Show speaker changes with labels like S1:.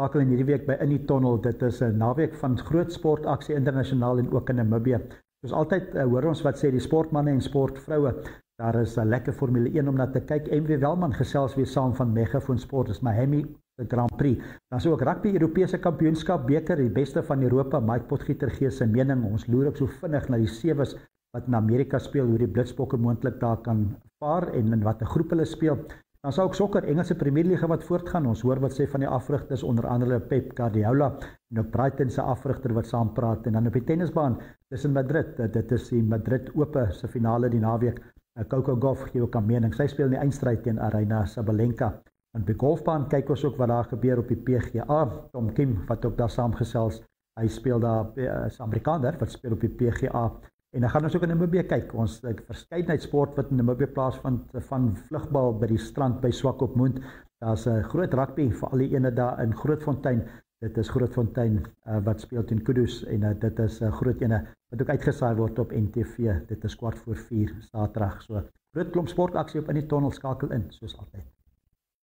S1: skakel in hierdie week by In die Tunnel. Dit is 'n naweek van groot sportaksie internasionaal en ook in Namibië. Soos altyd hoor ons wat sê die sportmanne en sportvroue. Daar is 'n lekker Formule 1 om na te kyk. MW Welman gesels weer saam van Megafoon Sport. Dis Miami se Grand Prix. Dan is ook rugby Europese Kampioenskap beker, die beste van Europa. Mike Potgieter gee sy mening. Ons loer ook so vinnig na die sewes wat in Amerika speel, hoe die Blitsbokke moontlik daar kan vaar en in watter groep hulle speel. Dan is ook sokker, Engelse Premierliga wat voortgaan. Ons hoor wat sê van die afrigters, onder andere Pep Guardiola en ook Brighton se afrigter wat saam praat. En dan op die tennisbaan tussen Madrid. Dit is die Madrid Ope se finale die naweek. Coco Gauff gee ook 'n mening. Sy speel in die eindstryd teen Aryna Sabalenka. En by golfbaan kyk ons ook wat daar gebeur op die PGA. Tom Kim wat ook daar saamgesels. Hy speel daar, is Amerikaner wat speel op die PGA. En dan gaan ons ook in Namibië kyk. Ons verskeidenheid sport wat in Namibië plaasvind, van vlugbal by die strand by Swakopmund. Daar's 'n groot rugby vir al die ene daar in Grootfontein. Dit is Grootfontein wat speel teen Kudus en dit is 'n groot ene wat ook uitgesaai word op NTV. Dit is 4:15 Saterdag. So groot klomp sportaksie op In die Tunnel, skakel in soos altyd.